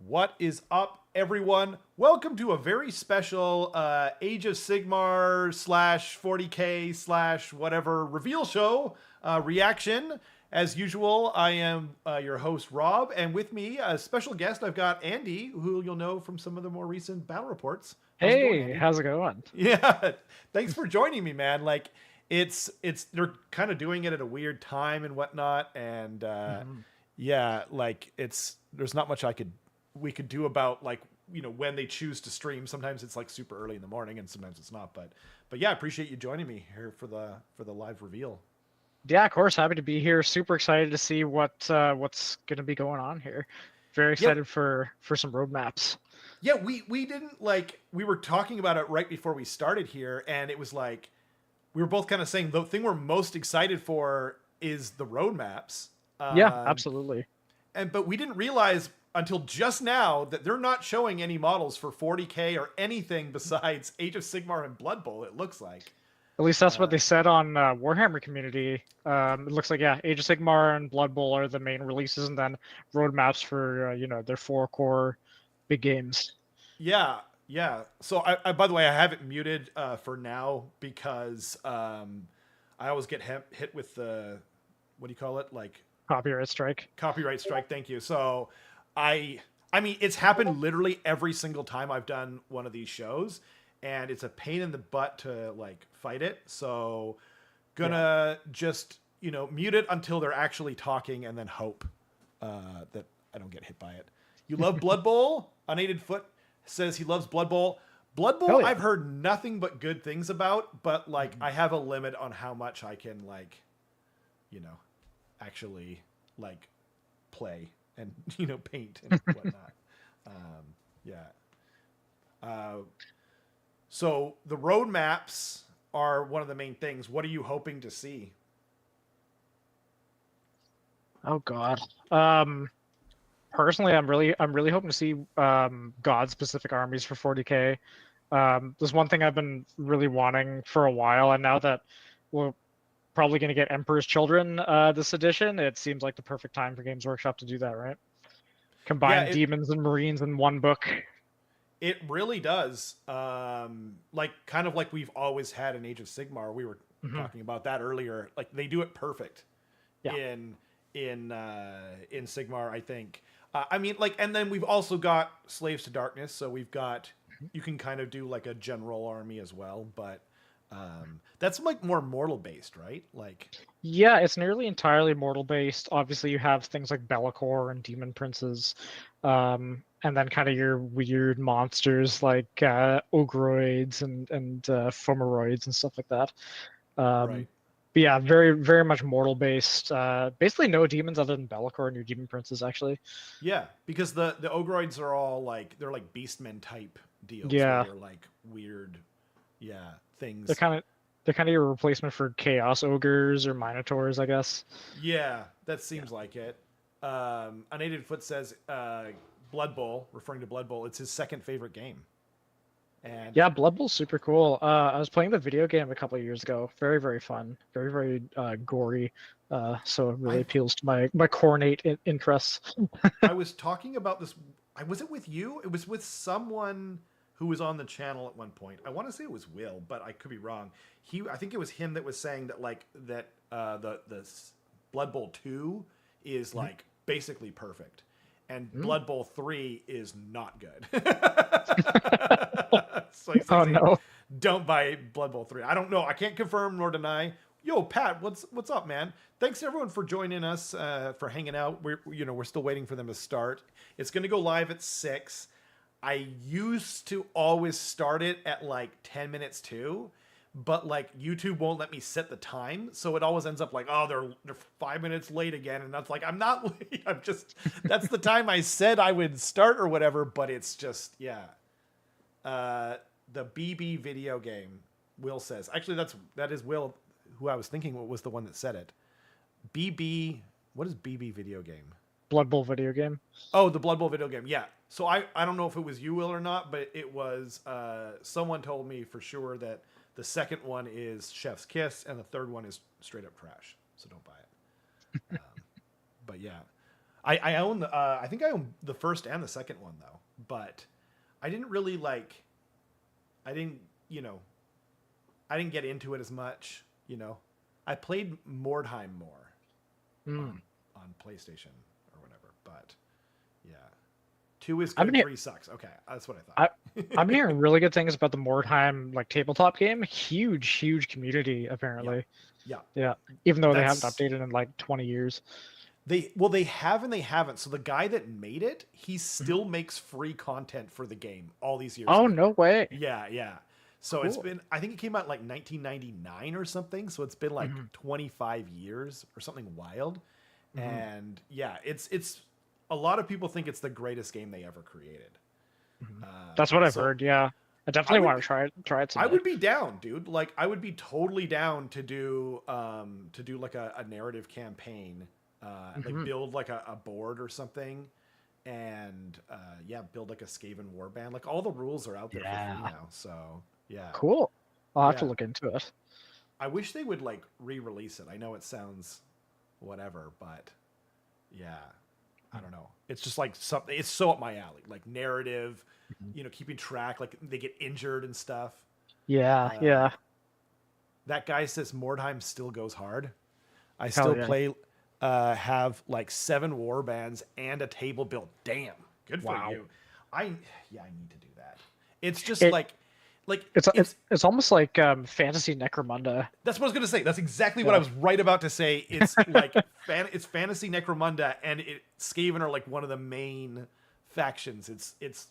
What is up, everyone? Welcome to a very special Age of Sigmar slash 40K slash whatever reveal show reaction. As usual, I am your host, Rob, and with me, a special guest, I've got Andy, who you'll know from some of the more recent battle reports. How's it going, Hey, Andy? how's it going? Yeah, thanks for joining me, man. Like, it's they're kind of doing it at a weird time and whatnot, and Mhm. yeah, like there's not much we could do about like when they choose to stream. Sometimes it's like super early in the morning, and sometimes it's not. But yeah, I appreciate you joining me here for the live reveal. Yeah, of course. Happy to be here. Super excited to see what's gonna be going on here. Very Yeah, excited for some roadmaps. yeah, we didn't like we were talking about it right before we started here, and it was like we were both kind of saying the thing we're most excited for is the roadmaps. Yeah, Um, absolutely. but we didn't realize until just now that they're not showing any models for 40K or anything besides Age of Sigmar and Blood Bowl. It looks like. At least that's what they said on Warhammer community. It looks like yeah, Age of Sigmar and Blood Bowl are the main releases, and then roadmaps for their four core big games. Yeah, yeah. So I by the way, I have it muted for now because I always get hit with the what do you call it, like Copyright strike. copyright strike. Thank you. So I I mean it's happened literally every single time I've done one of these shows, and it's a pain in the butt to like fight it. So Yeah. gonna just mute it until they're actually talking, and then hope that I don't get hit by it. You love Blood Bowl? Unaided Foot says he loves Blood Bowl. Blood Bowl, Hell yeah. I've heard nothing but good things about, but like I have a limit on how much I can like, you know, actually like play and paint and whatnot. Yeah. Uh, so the road maps are one of the main things. What are you hoping to see? Oh God. Personally, I'm really hoping to see God specific armies for 40K. There's one thing I've been really wanting for a while, and now that we're probably going to get Emperor's Children this edition, it seems like the perfect time for Games Workshop to do that, right? Yeah, Combine demons and marines in one book. it really does. Like kind of like we've always had in Age of Sigmar. We were Hmm. talking about that earlier. Like they do it perfect Yeah. in in Sigmar, I think. I mean, like, and then we've also got Slaves to Darkness, so we've got you can kind of do like a general army as well, but that's like more mortal based, right? Like, Yeah, it's nearly entirely mortal based. Obviously, you have things like Bellicor and Demon Princes, and then kind of your weird monsters like Ogroids and Fomoroids and stuff like that. right? Um, but yeah, very very much mortal based. Basically, no demons other than Bellicor and your Demon Princes actually. Yeah, because the Ogroids are all like they're like beastmen type deals where Yeah, they're like weird, yeah, they're things. kind of they're kind of your replacement for Chaos Ogres or Minotaurs, I guess. Yeah, that Yeah. seems like it. Unaided Foot says Blood Bowl, referring to Blood Bowl, it's his second favorite game. And Yeah, Blood Bowl's super cool. I was playing the video game a couple of years ago. Very, very fun. Very, very gory. So it really I appeals to my cornate interests. I was talking about this. I was it with you? It was with someone who was on the channel at one point. I want to say it was Will, but I could be wrong. I think it was him that was saying that like that the Blood Bowl 2 is like basically perfect, and Mm. Blood Bowl 3 is not good. So he's like Oh saying, no. don't buy Blood Bowl 3. I don't know. I can't confirm nor deny. Yo, Pat, what's up, man? Thanks everyone for joining us, for hanging out. We're still waiting for them to start. It's gonna go live at 6. I used to always start it at like 10 minutes too, but like YouTube won't let me set the time, so it always ends up like, oh, they're 5 minutes late again, and that's like I'm not late. I'm just that's the time I said I would start or whatever, but it's just yeah. The BB video game. Will says actually that is Will, who I was thinking was the one that said it. BB. What is BB video game? Blood Bowl video game. Oh, the Blood Bowl video game. Yeah. So I don't know if it was you, Will, or not, but it was someone told me for sure that the second one is Chef's Kiss and the third one is straight up trash. So don't buy it. But yeah. I own the I think I own the first and the second one though, but I didn't really like. I didn't I didn't get into it as much. I played Mordheim more on PlayStation or whatever, but yeah, 2 is good, 3 sucks. Okay, that's what I thought. I'm hearing really good things about the Mordheim like tabletop game. Huge community apparently. Yeah. Even though they haven't updated in like 20 years. They have and they haven't. So the guy that made it, he still makes free content for the game all these years. Oh, no way. Yeah. So cool. It's been, I think it came out like 1999 or something. So it's been like 25 years or something wild. And yeah, it's a lot of people think it's the greatest game they ever created. That's what I've heard. Yeah. I definitely want to try it someday. I would be down, dude. Like I would be totally down to do like a narrative campaign, like build like a board or something, and build like a Skaven warband. Like all the rules are out there for free now. So yeah, cool. I'll have to look into it. I wish they would like re-release it. I know it sounds whatever, but yeah, I don't know. It's just like something. It's so up my alley. Like narrative, keeping track. Like they get injured and stuff. Yeah. That guy says Mordheim still goes hard. I still play. Have like 7 war bands and a table built. Damn, good for you. I need to do that. It's just it's almost like fantasy Necromunda. That's what I was gonna say. That's exactly what I was right about to say. It's like it's fantasy Necromunda, and Skaven are like one of the main factions. It's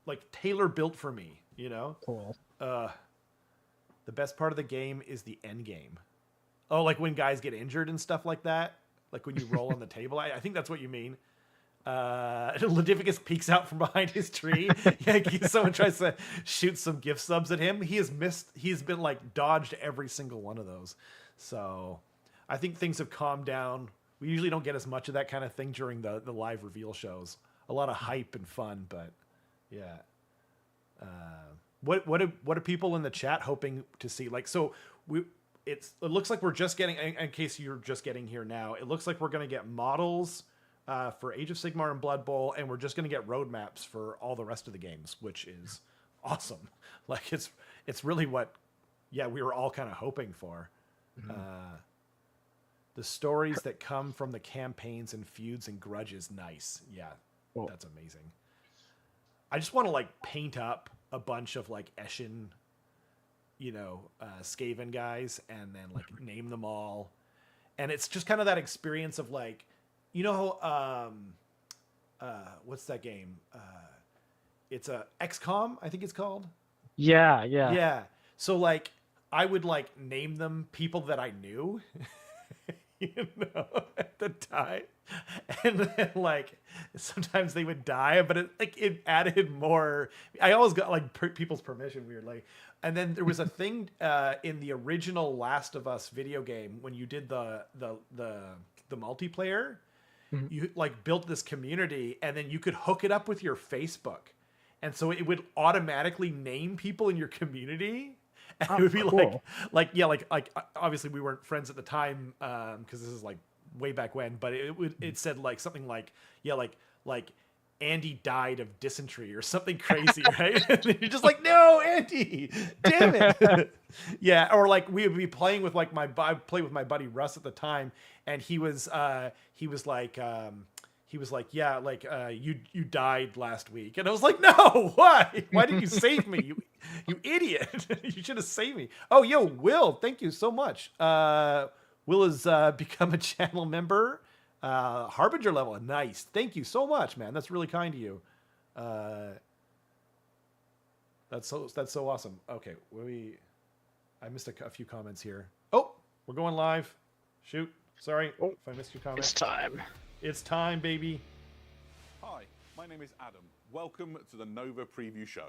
like tailor built for me. Cool. The best part of the game is the end game. Oh, like when guys get injured and stuff like that. Like when you roll on the table. I think that's what you mean. Ledificus peeks out from behind his tree. Someone tries to shoot some gift subs at him. He's been like dodged every single one of those. So I think things have calmed down. We usually don't get as much of that kind of thing during the live reveal shows. A lot of hype and fun, but yeah. What are people in the chat hoping to see? Like, so it looks like we're just getting, in case you're just getting here now, it looks like we're going to get models for Age of Sigmar and Blood Bowl, and we're just going to get roadmaps for all the rest of the games, which is awesome. Like it's really what, we were all kind of hoping for. The stories that come from the campaigns and feuds and grudges, nice. Yeah, cool. That's amazing. I just want to like paint up a bunch of like Eshin, Skaven guys, and then like name them all. And it's just kind of that experience of like, what's that game? It's a XCOM, I think it's called. Yeah. So like I would like name them people that I knew, at the time. And then like sometimes they would die, but it added more. I always got like people's permission weirdly. And then there was a thing in the original Last of Us video game when you did the multiplayer, you like built this community, and then you could hook it up with your Facebook, and so it would automatically name people in your community. And it would be cool. like obviously we weren't friends at the time because this is like way back when, but it said like something like Andy died of dysentery or something crazy, right? And you're just like, no, Andy, damn it. Yeah, or like we would be playing with like I played with my buddy Russ at the time, and he was like, you died last week, and I was like, no, why didn't you save me, you idiot? You should have saved me. Oh, yo, Will, thank you so much. Will has become a channel member. Harbinger level, nice. Thank you so much, man. That's really kind of you. That's so awesome. Okay, I missed a few comments here. Oh, we're going live. Shoot, sorry if I missed your comment. It's time, baby. Hi, my name is Adam. Welcome to the Nova Preview Show.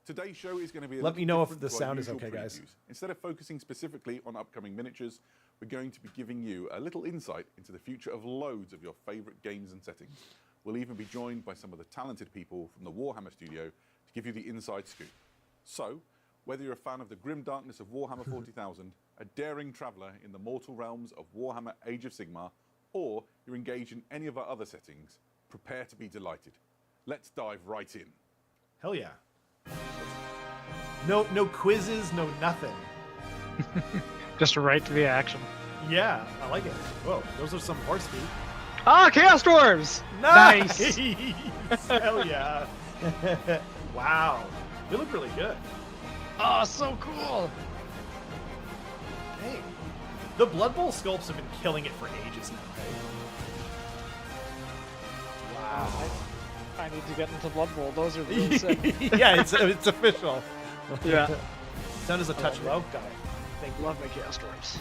Today's show is going to be Let me know if the sound is okay, guys. Instead of focusing specifically on upcoming miniatures, we're going to be giving you a little insight into the future of loads of your favorite games and settings. We'll even be joined by some of the talented people from the Warhammer studio to give you the inside scoop. So, whether you're a fan of the grim darkness of Warhammer 40,000, a daring traveller in the mortal realms of Warhammer Age of Sigmar, or you're engaged in any of our other settings, prepare to be delighted. Let's dive right in. Hell yeah. No quizzes, no nothing. Just right to the action. Yeah, I like it. Whoa, those are some horse feet. Ah, Chaos Dwarves! Nice! Hell yeah. Wow. They look really good. Oh, so cool! Hey. The Blood Bowl sculpts have been killing it for ages now, right? Wow. I need to get into Blood Bowl. Those are really sick. Yeah, it's official. Yeah. Sound is a touch low. Got it. I love my Chaos Dwarves.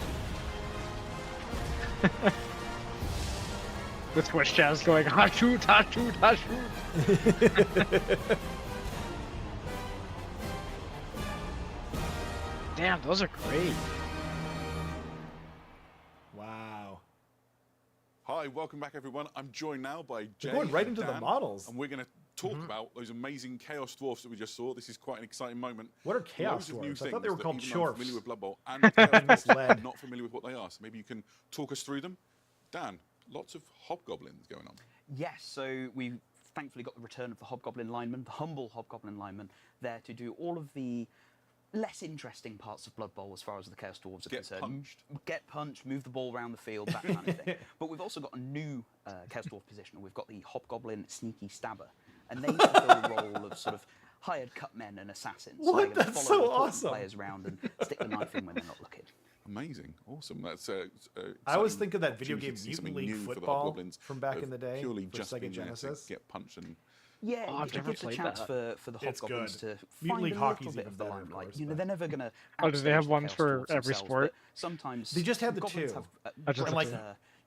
With Twitch chats going, ha shoot, ha shoot, ha shoot. Damn, those are great. Wow. Hi, welcome back everyone. I'm joined now by Jay. We're going right and into the Dan, models. and we're going to talk about those amazing Chaos Dwarfs that we just saw. This is quite an exciting moment. What are Chaos Loads of new Dwarves? I thought they were things called that even I'm Chorfs. familiar with Blood Bowl and Chaos Misled. Dwarfs, not familiar with what they are. So maybe you can talk us through them. Dan, lots of hobgoblins going on. Yes, so we've thankfully got the return of the Hobgoblin lineman, the humble Hobgoblin lineman, there to do all of the less interesting parts of Blood Bowl as far as the Chaos Dwarves are concerned. Get punched, move the ball around the field, that kind of thing. But we've also got a new Chaos Dwarf position. We've got the Hobgoblin Sneaky Stabber, and they fulfill the role of sort of hired cut men and assassins. What? So they're gonna That's follow so important awesome. players around and stick the knife in when they're not looking. Amazing, awesome. That's. I always think of that video opportunity game to see Mutant something League new for the Football Hobgoblins from back of in the day purely for just Sega being there to Genesis. get punched and. Yeah, Oh, I've it never gives a played chance that. for the It's Hobgoblins good. to Mutant find League a Hockey's little bit even of the better, of limelight. course, You know, but- they're never going to. Oh, do they have ones for every sport? Sometimes They just had the goblins two. Have, I just And like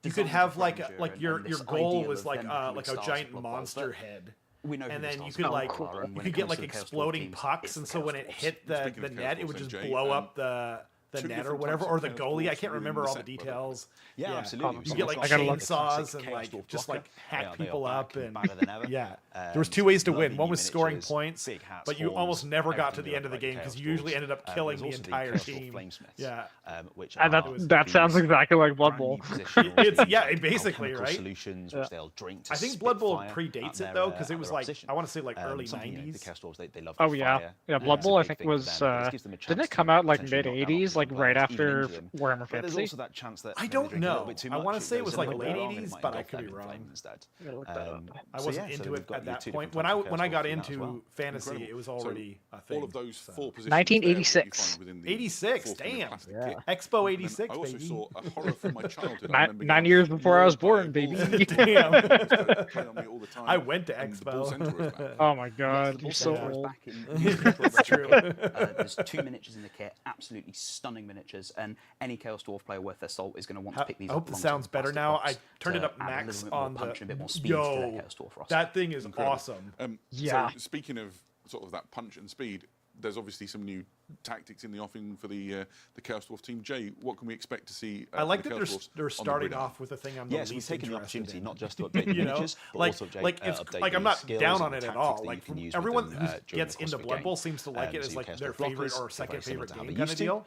you could have like your goal was like a giant monster head. We know And who the then you stars could like are, and you when could it get comes like to the Chaos Dwarf exploding teams, pucks, it's and the so when Chaos it Dwarfs. hit Speaking the of Chaos net, it Dwarfs, would just then, Jay, blow up the two net or different whatever, types or of the Chaos goalie. I Dwarfs can't were in remember the all the set, by the way. details. Yeah, absolutely. You get like I gotta look- chainsaws and Chaos like Dwarf just blocker. like hack They are people back up and badder than ever. yeah. Um, There was two ways to lovely win. One new was scoring miniatures, points, big hats, but you almost horns, never got to everything the end of the like game Chaos because you usually Dwarfs. ended up There's killing the also entire Chaos Dwarf team. Flamesmiths, Yeah. which And are that sounds these exactly like Blood brand Bowl. new positional It's- things yeah, like basically, alchemical right? solutions, Yeah. which they'll drink to I think spit Blood Bowl fire predates at it their, though because it at was their like opposition. I want to say like early Something, you know, the 90s. Chaos Dwarves, they love Oh their yeah, fire. yeah. Blood It's a Bowl I big think thing for was them, but it gives them a didn't chance it come out like potentially mid knock down '80s, like opposition right players, even after injure them. Warhammer But there's Fantasy? also that chance that I maybe don't they drink a little know. bit too I wanna much, say it goes was a like little late bit wrong, and it 80s, might but I engulf could be them in wrong. flames instead. Yeah, look that up. I So wasn't yeah, so into we've it got at your that two point. different types of When I Chaos got Dwarfs in that as into well. fantasy, Incredible. it was So already a thing. All of those so. four positions. 1986. There, within the 86, fourth in the damn. plastic Yeah. kit. Expo And 86, I also baby. saw a horror from my childhood. I Nine- remember 9 getting years before I was lured by born, a bull baby. centaur Damn. that used to play on me all the time, I went to and the bull Expo. centaur was back. Oh my god, the you're Bull so Centaur is old. back in It's true. There's 2 miniatures in the kit, absolutely stunning miniatures, and any Chaos Dwarf player worth their salt is going to want to pick these I up. hope this alongside sounds the better plastic now. box I turned it to up add a max little bit more on the. punch and a bit more speed to their Chaos Dwarf roster. That thing is Incredible. awesome. Yeah. So speaking of sort of that punch and speed, there's obviously some new tactics in the offing for the Chaos Dwarf team. Jay, what can we expect to see? I like from that the Chaos Dwarfs they're on the starting gridiron? off with a thing I'm the Yes, we've least taken the interested opportunity in. not just to update the You know, miniatures, but like also it's update like I'm the not skills down and on the it at tactics all. that you Like can use everyone with who them, during gets the course into of a Blood game. Bowl seems to like it So as your like Chaos their Dwarf favorite blockers, or they're second very similar favorite to how game they kind of used to, deal.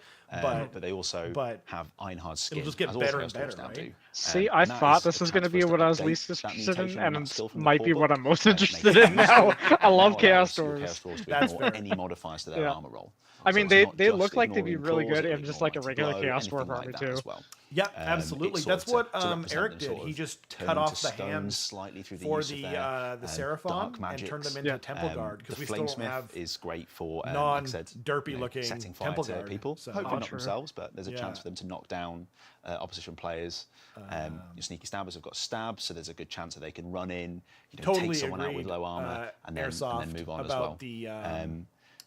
but they also but have Einhard's skin. just get as all better Chaos and Dwarfs better, now right? do. See, And I that thought is this a was going to chance be for us what I was update least that interested in, mutation and that it skill from the might core be what book, I'm most to make interested it in now. I now love allows Chaos your Dwarves. Chaos Dwarves to That's ignore fair. any modifiers to their Yeah. armor roll. I So mean, it's they not they just look like they'd be ignoring really claws, good it'll in just ignore like a mighty regular blow, Chaos anything Dwarf like army that too. as well. Yeah, It's absolutely. sort That's of what to represent Eric them did. sort He of just turn cut to off the stone hands slightly through the for use the of their, Seraphon dark and magics. turned them into Temple Guard because we still don't Flamesmith have is great for like I said, non-derpy looking setting fire Temple to Guard. people. So- Hopefully not true. themselves, but there's a Yeah. chance for them to knock down opposition players. Your sneaky stabbers have got stabs, so there's a good chance that they can run in, Totally take someone out agreed, with low armor, and then Airsoft move on as about well. the,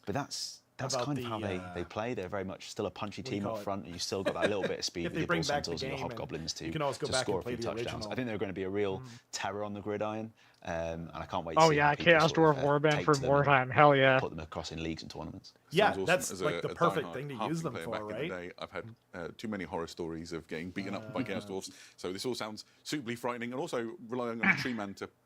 But that's about kind of the, how they play. They're very much still a punchy do you team call up it? front, and you still got that little bit of speed If with they your bring bull back the centaurs and your game, and hobgoblins to you can always go back score and a play few the touchdowns. original. I think they're going to be a real terror on the gridiron, and I can't wait to Oh see how yeah, people Chaos sort Dwarf of, Warband take for to them and wartime. Hell yeah. put them across in leagues and tournaments. Yeah, Sounds awesome. that's As like a the perfect diehard thing to Halfling use them player for, back in the right? day, I've had too many horror stories of getting beaten up by Chaos Dwarfs. So this all sounds suitably frightening, and also relying on a tree man to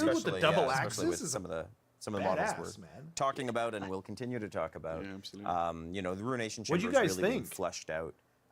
dude, with the especially, double especially axis with is some of the models badass, we're man. talking about and will continue to talk about. Yeah, absolutely. You know, the Ruination What'd Chamber you is guys really being think? fleshed out.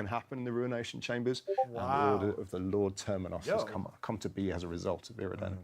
can happen in the Ruination Chambers. And the Order of the Lord Terminos has come to be as a result of Iridan.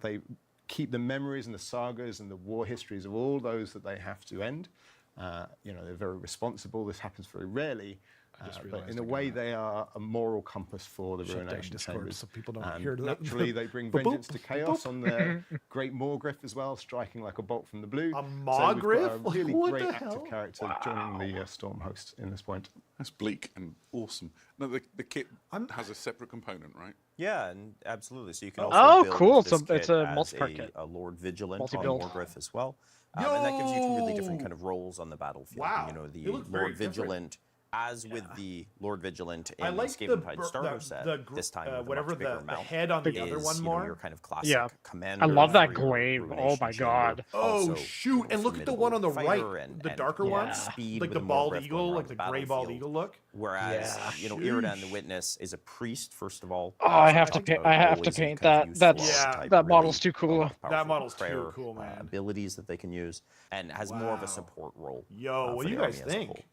They keep the memories and the sagas and the war histories of all those that they have to end, They're very responsible. This happens very rarely. But realized in a I got way, that. they are a moral compass for the Shut down Ruination Discord Chambers. so people don't And hear that. naturally, they bring Boop, vengeance to boop, chaos boop. on their great Morgriff as well, striking like a bolt from the blue. A So we've Morgriff? got a really What great the active hell? character joining the Storm host in this point. That's bleak and awesome. No, the kit has a separate component, right? Yeah, and absolutely. So you can also Oh, build cool. this So it's kit a as multi-part kit. a Lord Vigilant on Multi-build. Morgriff as well. And that gives you two really different kind of roles on the battlefield. Wow. You know, They the look very Lord Vigilant, as with the Lord Vigilant I in like the the Skaventide starter set, this time with whatever a much bigger the mount. head on the is, other one you know, more. your kind of classic Yeah. commander. I love that for your glaive. Oh Ruination my Chamber. God. Oh Also, shoot! And look at the one on the right, fighter and the darker Yeah. one, speed like with the the bald Morgriff eagle, going like around the the gray bald battlefield. eagle look. Whereas, Yeah. Iridan the Witness is a priest, first of all. Oh, I have to Talked paint. about I have to always in paint kind of that. useful That's type, that really model's too cool. That powerful model's too prayer, cool, man. Abilities that they can use, and has more of Wow. a support role. Yo, what for do you the guys army as a think?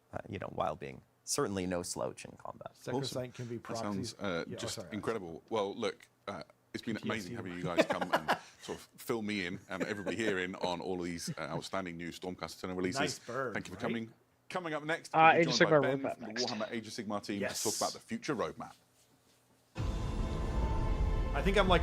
whole, while being certainly no slouch in combat. Sacrosanct can be That proxies. sounds Yeah, just sorry. incredible. Well, look, it's been amazing having you guys come and sort of fill me in and everybody here in on all of these outstanding new Stormcast Eternal releases. Nice bird, Thank you for right? coming. Coming up next, Age we'll of be joined by Sigmar Ben roadmap from the next. Warhammer Age of Sigmar team Yes. to talk about the future roadmap. I think I'm like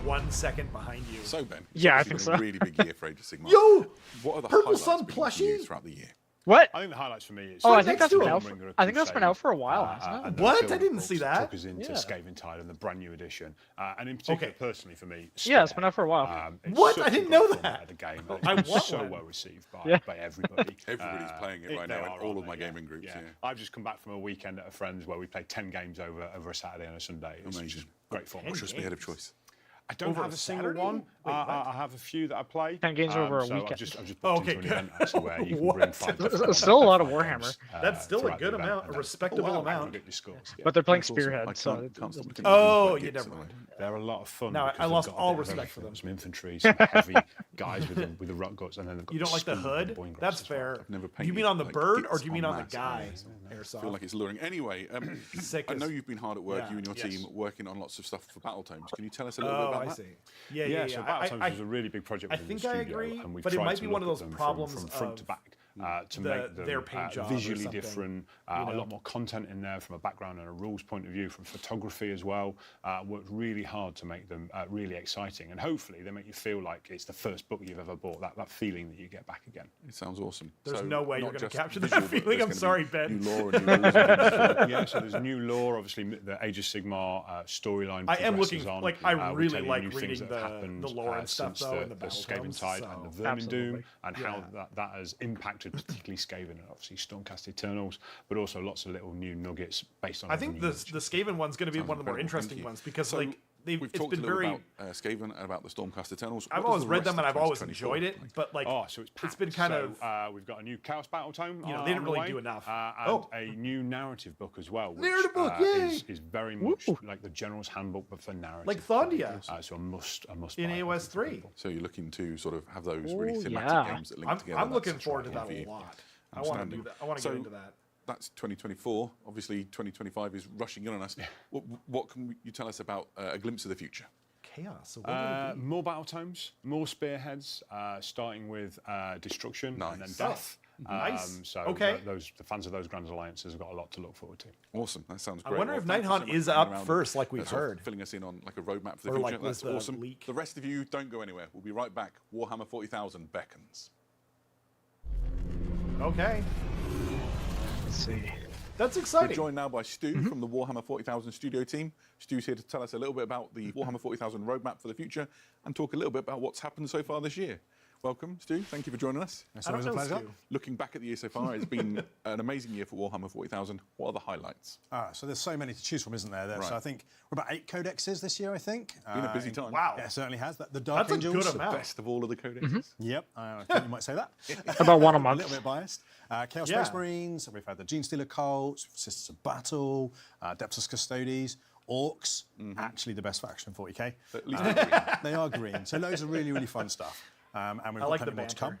1 second behind you. So Ben, it's Yeah, I obviously think been a so. really big year for Age of Sigmar. Yo, what are the Purple highlights Sun been for you plushie? throughout the year? What? I think the highlights for me is. Oh, I Right think next that's to been it. out. I think that's been out for a while, hasn't it? and the What? I film didn't see books that. Took us into Yeah. Skaventide and the brand new edition, and in particular, Okay. personally for me, Yeah, it's been out for a while. it's What? such I a didn't great know format that. of the game. I It's want so one. well received Yeah. by everybody. Everybody's playing it right they now in are, all aren't of my they? gaming groups. Yeah. I've just come back from a weekend at a friend's where we played 10 games over a Saturday and a Sunday. It's Amazing. great fun. What's your spearhead of choice? I don't Over have a a single Saturday? one. Wait, what? I have a few that I play. 10 games over a so weekend. I've just booked Oh, okay, into an good. event actually where you can What? bring 5 different It's still a lot of games, Warhammer. That's still a throughout the good event, amount, and a then respectable amount. aggregate scores, yeah. But they're playing That's awesome. Spearhead, I so can't it- stop looking at Oh, them, but you it's never annoying. mind. They're a lot of fun. No, because I they've lost got a all bit of respect for everything. them. Some infantry, some heavy guys with the rock guts, and then they've got You don't like the speed hood? and boing That's grass as well. fair. Never Do you painted, mean on the like, bird or gits do you mean en on the masse. guy? I Airsoft. feel like it's luring. Anyway, Sick I know as- you've been hard at work, Yeah. you and your Yes. team, working on lots of stuff for Battle Tomes. Can you tell us a little bit Oh, about I that? see. Yeah, Yeah, so Battletoads I- was a really big project I within think the I studio, agree, and we've but it tried might to be one of look those at them problems from front to of back to the- make them their paint jobs or visually something, different, you a know? lot more content in there from a background and a rules point of view, from photography as well. Worked really hard to make them really exciting, and hopefully they make you feel like it's the first book you've ever bought, that feeling that you get back again. It sounds awesome. There's So no way you're not gonna just capture that visual, but feeling. there's I'm gonna be sorry, Ben. New lore and new rules and things as well. Yeah, so there's new lore, obviously the Age of Sigmar storyline. I am progresses looking on. like I We really tell you like new things reading that have happened, the lore and stuff since though in the the battle Skaventide tomes, and the so- Vermin Absolutely. Doom, and how that has impacted particularly Skaven and obviously Stormcast Eternals, but also lots of little new nuggets based on. I think the Skaven one's going to be Sounds one of the more incredible, interesting thank you. ones because So like we've it's talked been a little very. about Skaven and about the Stormcast Eternals. I've What does always the read rest them of and I've always 2024 enjoyed it, like? but like so it's been kind of we've got a new Chaos Battle Tome. You know, they didn't on the really way, do enough. And Oh. a new narrative book as well. Which, Narrative book, yay! is very much like the General's Handbook, but for narrative. Like Thondia. So a must. in buy, I AOS think, for 3. people. So you're looking to sort of have those really Oh, thematic yeah. games that link together. I'm That's looking a forward to try that for you. a lot. I want to do Outstanding. that. I want to So- get into that. That's 2024. Obviously, 2025 is rushing in on us. What can you tell us about a glimpse of the future? Chaos. So what would it be? More battle tomes, more spearheads, starting with destruction and then Nice. death. Nice. So Okay. the fans of those Grand Alliances have got a lot to look forward to. Awesome. That sounds I great. wonder Well, if thank you Nighthaunt so much is for hanging up around first, and, like we've sort of heard. filling us in on like a roadmap for the Or future. like was That's the awesome. leak. The rest of you don't go anywhere. We'll be right back. Warhammer 40,000 beckons. Okay. Let's see. That's We're exciting. joined now by Stu from the Warhammer 40,000 studio team. Stu's here to tell us a little bit about the Warhammer 40,000 roadmap for the future and talk a little bit about what's happened so far this year. Welcome, Stu. Thank you for joining us. It's I don't always a know, pleasure. Stu. Looking back at the year so far, it's been an amazing year for Warhammer 40,000. What are the highlights? So there's so many to choose from, isn't there? Right. So I think we're about 8 codexes this year, I think. Been a busy time. Wow. Yeah, it certainly has. The Dark That's a Angels. good amount. Best of all of the codexes. Yep, I think you might say that. About one a A month. little bit biased. Chaos Yeah. Space Marines, we've had the Gene Stealer Cults, Sisters of Battle, Depths Custodes, Orcs, actually the best faction in 40k. At least they're green. They are green, so loads of really, really fun stuff. And we've I got like the plenty more to come. banter.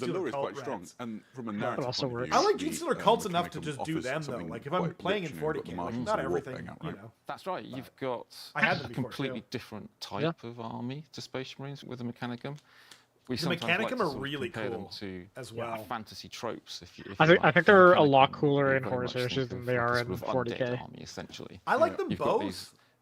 the Genestealer lure is cult quite strong, rats. and from a narrative also point of works. view, I like the, Genestealer cults enough to Mechanicum just do offers them though. something Like if I'm quite playing rich, in you know, you've got 40k, the like Martians not and the war everything, playing out, you right? know. That's right. You've got I had them a before, completely too. different type of army to Space Marines with the Mechanicum. We The sometimes like Mechanicum to are sort of really compare them cool to as well. fantasy tropes. If you I think like. they're The a lot Mechanicum, cooler you in very Horus much Heresy think than of they like a are sort in of undead 40k. army, essentially. I like them You've got both. these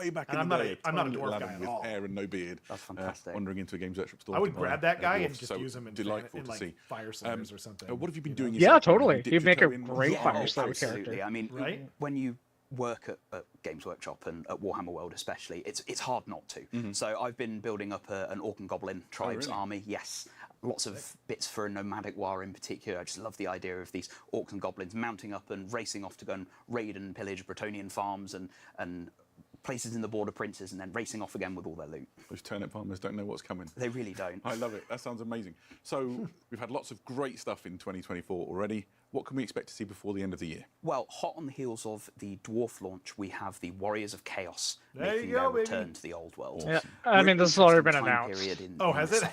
way back And in I'm the not day. I'm not a tiny little dwarf Adam guy at with all. hair and no beard. That's fantastic. Wandering into a Games Workshop store. I would to grab buy that a guy dwarf. and just So use him in delightful in, to like, see. Fire Slayers or something. What have you been you doing? know? Yeah, yourself? Have you totally. dipped He'd your make a toe in? great Yeah, Fire Slayer Absolutely. character. I mean, Right? when you work at Games Workshop and at Warhammer World especially, it's hard not to. So I've been building up an Orc and Goblin tribes army. Yes, lots of bits for a nomadic war in particular. I just love the idea of these Orcs and Goblins mounting up and racing off to go and raid and pillage Bretonian farms and places in the Border Princes, and then racing off again with all their loot. Those turnip farmers don't know what's coming. They really don't. I love it. That sounds amazing. So we've had lots of great stuff in 2024 already. What can we expect to see before the end of the year? Well, hot on the heels of the Dwarf launch, we have the Warriors of Chaos There making you go, their baby. return to the old world. Yeah, I mean, this has already been announced. Has it?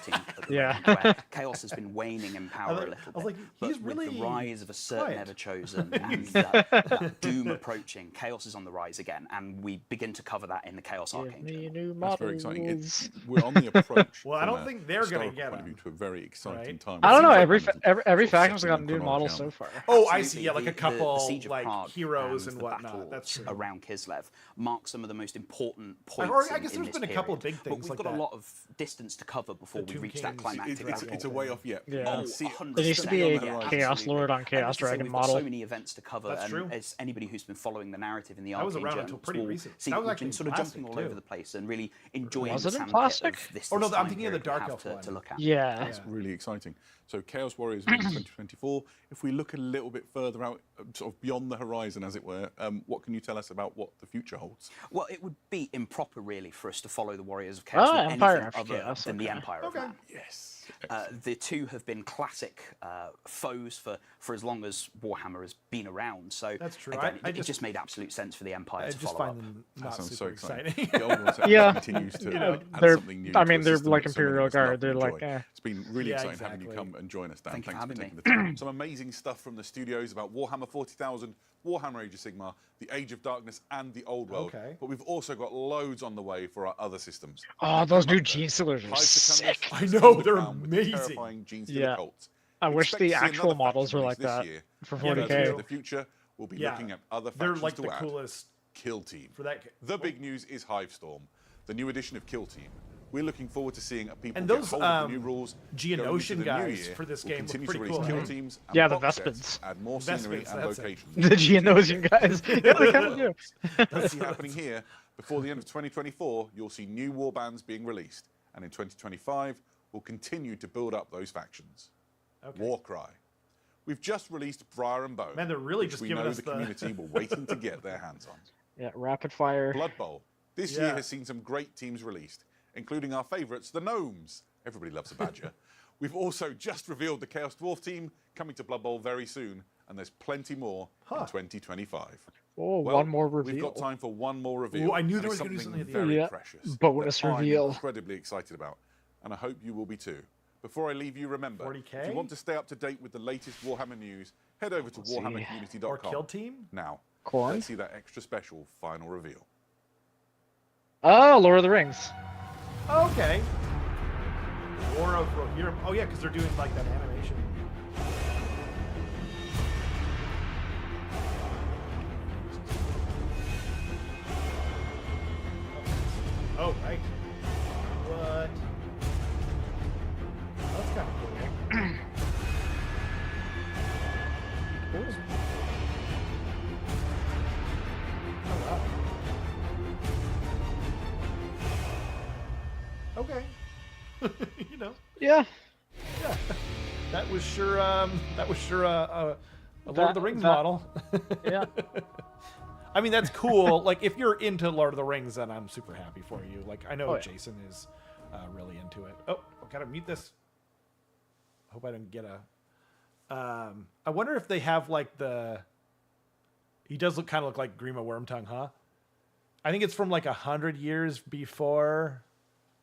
Yeah. Where Chaos has been waning in power a little bit. I was like, but he's with really the rise of a certain quiet. Never-Chosen and that doom approaching, Chaos is on the rise again, and we begin to cover that in the Chaos Arcane Journal. That's very exciting. We're on the approach. Well, I from don't a think they're gonna historical get point of view them. to a very exciting Right? time. I don't know. It seems like Every sort of faction's got a setting new the model chronology so on. far. Oh, I see. Yeah, like a The couple Siege of like Prague heroes and and the whatnot. battle That's true. around Kislev mark some of the most important points. Or I in- guess in there's this been a couple of period. big things But like we've got that. a lot of distance to cover before The we Tomb reach that Kings. climactic It's battle. a way off yet. Yeah. Oh, See, 100%. There needs to be a on the horizon. Chaos Absolutely. Lord on And Chaos as I say, Dragon we've got model. so many events to cover, That's and true. as anybody who's been following the narrative in the I was Arcane around Journals until pretty will recent. see That was we've actually been sort of classic, jumping all too. over the place and really enjoying Was the it in sandpit classic? of this Oh, no, I'm time thinking of the period we Dark have Elf to one. look at. Yeah. That's really exciting. So Chaos Warriors in 2024. If we look a little bit further out, sort of beyond the horizon, as it were, what can you tell us about what the future holds? Well, it would be improper, really, for us to follow the Warriors of Chaos with Empire anything of other Chaos, than the okay. Empire of Man. Yes. The two have been classic foes for as long as Warhammer has been around. So That's true. Again, I it just- just made absolute sense for the Empire I to just follow find up. them That not sounds so super exciting. exciting. The old ones Yeah. continues to add They're- something new. I to mean, a they're system like that so many Imperial of us love Guard. and They're like, enjoy. It's been really Yeah, exciting having you exactly. come and join us, Dan. Thank you for Thanks for having taking me. the time. Some amazing stuff from the studios about Warhammer 40,000, Warhammer Age of Sigmar, the Age of Darkness, and the Old World. Okay. But we've also got loads on the way for our other systems. Oh, those new Commander, Gene Stealers are Hive sick. Secundus, I know, Stumbled they're Down with the amazing. terrifying Gene Stealer Yeah. cults. I We wish expect the to see actual another models faction were release like that this year. for Yeah, 40k. In the future, we'll be Yeah. looking at other They're factions like to the add. coolest Kill Team. for that. The big news is Hivestorm, the new edition of Kill Team. We're looking forward to seeing people And get those, hold of the new rules. Geonosian going into the new guys year. for this We'll game look continue to pretty release cool. Kill Mhm. Teams and Yeah, the box sets, Vespids. add more scenery Vespids, and that's it. locations. The Geonosian guys. Yeah, they kind of do. Let's see happening here. Before the end of 2024, you'll see new warbands being released. And in 2025, we'll continue to build up those factions. Okay. Warcry. We've just released Briar and Bone. Man, they're really which just we giving know us the the- community were waiting to get their hands on. Yeah, rapid fire. Blood Bowl. This Yeah. year has seen some great teams released, including our favourites, the Gnomes. Everybody loves a badger. We've also just revealed the Chaos Dwarf team coming to Blood Bowl very soon, and there's plenty more in 2025. Oh, Well, one more We've reveal. got time for one more reveal. Ooh, I knew and there it's was gonna be something at the very end. precious. Bonus that reveal. I'm incredibly excited about, and I hope you will be too. Before I leave you, remember, 40K? if you want to stay up to date with the latest Warhammer news, head over to warhammercommunity.com. Or Kill Team? Now, Corn? let's see that extra special final reveal. Oh, Lord of the Rings. Okay. War of Rohirrim. Oh yeah, because they're doing like that animation. Oh right. What? That's kind of cool. Oh wow. Okay. You know. Yeah. Yeah. That was sure a Lord of the Rings model. Yeah. I mean, that's cool. Like, if you're into Lord of the Rings, then I'm super happy for you. Like, I know Oh, yeah. Jason is really into it. Oh, I gotta mute this. Hope I didn't get a. I wonder if they have like the. He does kind of look like Grima Wormtongue, huh? I think it's from like 100 years before.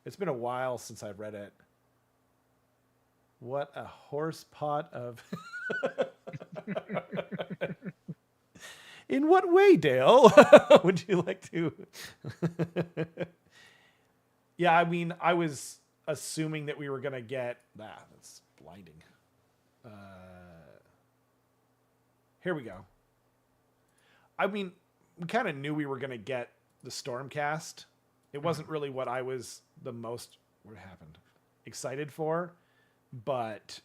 It's been a while since I've read it. What a horse pot of. In what way, Dale? Would you like to? Yeah, I mean, I was assuming that we were gonna get. That's blinding. Here we go. I mean, we kind of knew we were gonna get the Stormcast. It wasn't really what I was the most excited for, but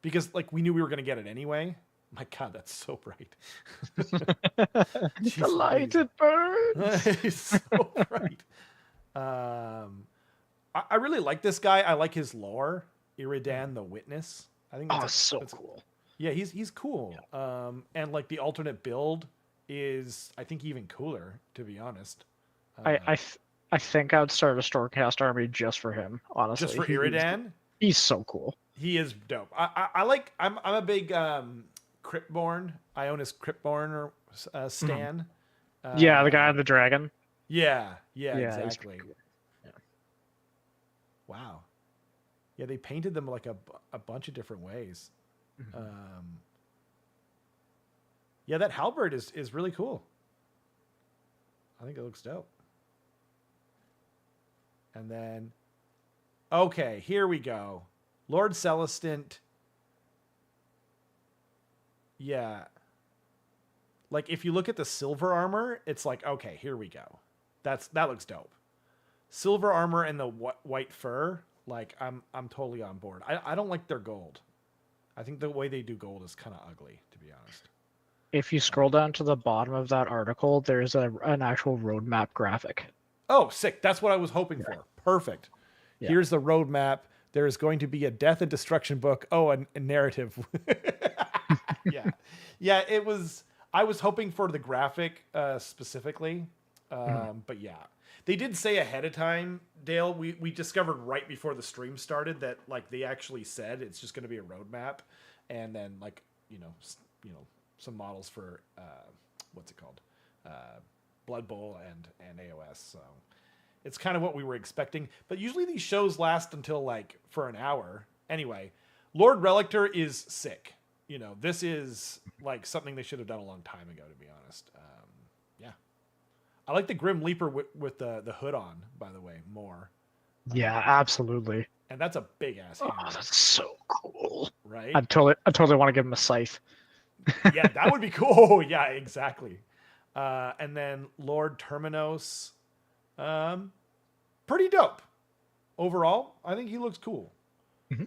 because like we knew we were gonna get it anyway. My God, that's so bright. The light it burns. It's so bright. I really like this guy. I like his lore. Iridan the Witness. I think that's so cool. Yeah, he's cool. Yeah. And like the alternate build is, I think, even cooler, to be honest. I think I would start a Stormcast army just for him, honestly. Just for Iridan? He's so cool. He is dope. I'm a big Cryptborn, Ionis Cryptborn stan. Yeah, the guy on the dragon. Yeah, exactly. Cool. Yeah. Wow. Yeah, they painted them like a bunch of different ways. Yeah, that halberd is really cool. I think it looks dope. And then, okay, here we go. Lord Celestant. Yeah. Like, if you look at the silver armor, it's like, okay, here we go. That looks dope. Silver armor and the white fur, like, I'm totally on board. I don't like their gold. I think the way they do gold is kind of ugly, to be honest. If you scroll down to the bottom of that article, there's an actual roadmap graphic. Oh, sick. That's what I was hoping for. Perfect. Yeah. Here's the roadmap. There is going to be a death and destruction book. Oh, a narrative. Yeah. Yeah, it was... I was hoping for the graphic specifically. But yeah. They did say ahead of time, Dale, we discovered right before the stream started that like they actually said it's just going to be a roadmap, and then like you know some models for what's it called, Blood Bowl and AOS. So it's kind of what we were expecting. But usually these shows last until like for an hour. Anyway, Lord Relictor is sick. You know, this is like something they should have done a long time ago, to be honest. Yeah. I like the Grim Leaper with the hood on, by the way, more. Yeah, absolutely. And that's a big ass hammer. Oh, that's so cool. Right? I totally want to give him a scythe. Yeah, that would be cool. Oh, yeah, exactly. And then Lord Terminos. Pretty dope. Overall, I think he looks cool. Mm-hmm.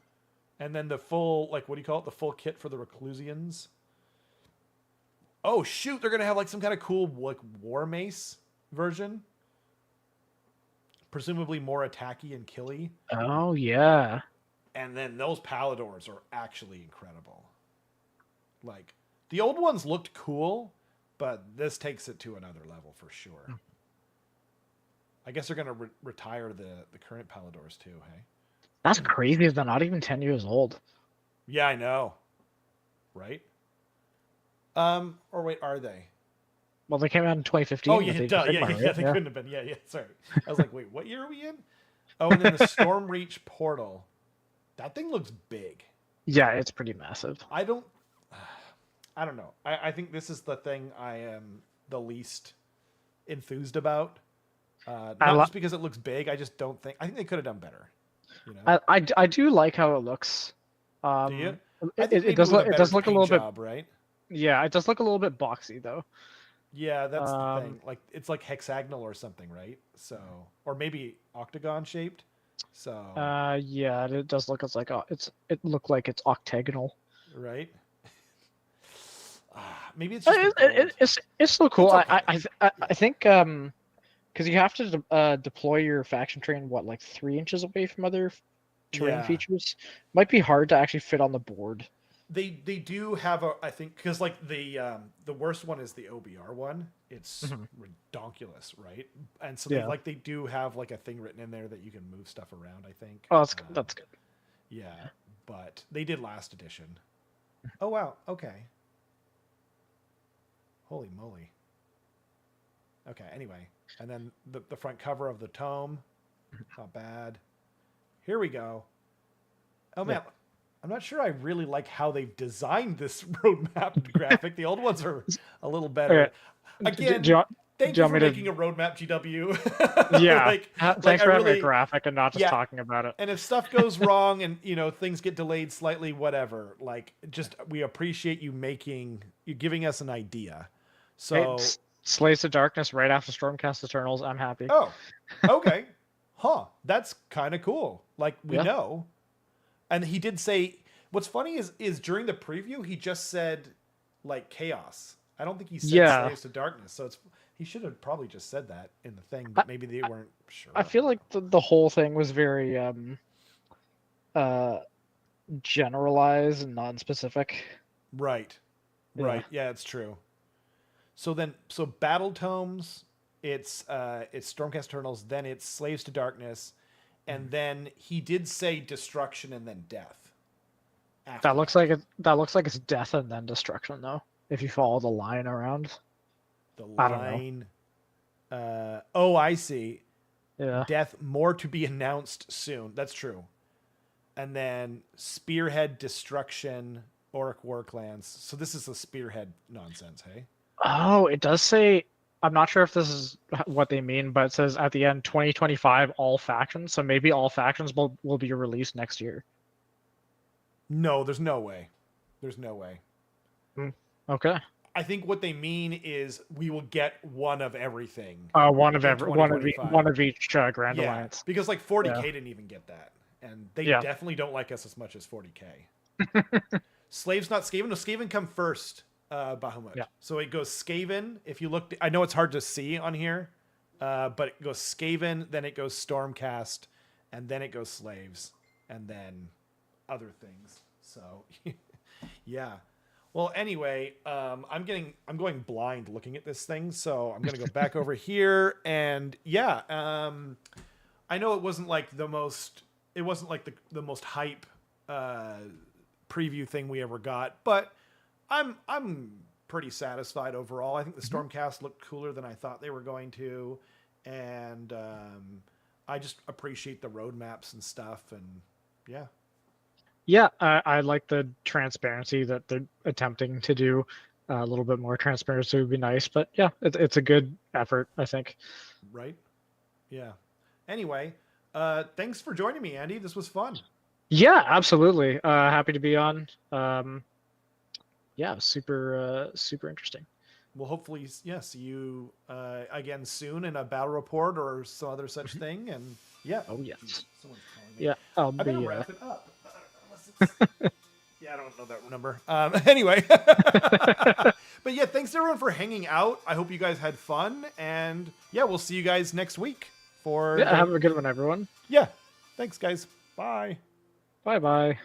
And then the full, like, what do you call it? The full kit for the Reclusians. Oh, shoot. They're going to have, like, some kind of cool, like, War Mace version. Presumably more attacky and killy. Oh, yeah. And then those Paladors are actually incredible. Like, the old ones looked cool, but this takes it to another level for sure. I guess they're going to retire the current Paladors too, hey? That's crazy. They're not even 10 years old. Yeah, I know. Right? Or wait, are they? Well, they came out in 2015. Oh, yeah, they couldn't have been. Yeah, sorry. I was like, wait, what year are we in? Oh, and then the Stormreach portal. That thing looks big. Yeah, it's pretty massive. I don't know. I think this is the thing I am the least enthused about. Not just because it looks big. I just don't think. I think they could have done better. You know? I do like how it looks. Do you? It does look a little bit right. Yeah, it does look a little bit boxy though. Yeah, that's the thing. Like it's like hexagonal or something, right? So, or maybe octagon shaped. So. Yeah, it does look like it looked like it's octagonal. Right. Maybe it's just it's still cool. It's okay. I think because you have to deploy your faction train like 3 inches away from other terrain features. Might be hard to actually fit on the board. They do have I think because like the worst one is the OBR one. It's redonkulous, right? And so they do have like a thing written in there that you can move stuff around. I think. Oh, that's good. Yeah, but they did last edition. Oh wow. Okay. Holy moly. Okay. Anyway, and then the front cover of the tome, not bad. Here we go. Oh man. Yeah. I'm not sure I really like how they've designed this roadmap graphic. The old ones are a little better. Okay. Again, thank you for making a roadmap, GW. Yeah. Thanks for having a graphic and not just talking about it. And if stuff goes wrong and things get delayed slightly, whatever. Like, just we appreciate you giving us an idea. So Slaves of Darkness right after Stormcast Eternals. I'm happy. Oh, okay. Huh. That's kind of cool. Like we know. And he did say, what's funny is during the preview, he just said like chaos. I don't think he said Yeah. slaves to darkness. So he should have probably just said that in the thing, but maybe they weren't sure. I feel like the whole thing was very generalized and non-specific. Right. Yeah. Right. Yeah, it's true. So battle tomes, it's Stormcast Eternals, then it's Slaves to Darkness, and then he did say destruction and then death. That looks like it's death and then destruction though. If you follow the line around. The I don't line. Oh, I see. Yeah. Death more to be announced soon. That's true. And then Spearhead Destruction, Auric Warclans. So this is the Spearhead nonsense, hey? Oh, it does say. I'm not sure if this is what they mean, but it says at the end 2025 all factions. So maybe all factions will be released next year. No, there's no way. There's no way. Okay. I think what they mean is we will get one of everything. One of in every one of each Grand yeah, Alliance. because like 40K didn't even get that, and they definitely don't like us as much as 40K. Slaves not Skaven. No, Skaven come first. Bahamut. Yeah. So it goes Skaven. If you look, I know it's hard to see on here, but it goes Skaven, then it goes Stormcast, and then it goes Slaves, and then other things. So yeah. Well, anyway, I'm going blind looking at this thing, so I'm gonna go back over here, and yeah, I know it wasn't like the most hype preview thing we ever got, but I'm pretty satisfied overall. I think the Stormcast looked cooler than I thought they were going to, and I just appreciate the roadmaps and stuff, and yeah. Yeah, I like the transparency that they're attempting to do. A little bit more transparency would be nice, but yeah, it's a good effort, I think. Right? Yeah. Anyway, thanks for joining me, Andy. This was fun. Yeah, absolutely. Happy to be on. Yeah, super interesting. We'll hopefully, see you again soon in a battle report or some other such thing. And yeah. Oh yes. Someone's calling me. Yeah, I'll I better be. wrap it up. Yeah, I don't know that number. Anyway, but yeah, thanks everyone for hanging out. I hope you guys had fun, and yeah, we'll see you guys next week for. Yeah, have a good one, everyone. Yeah, thanks, guys. Bye. Bye.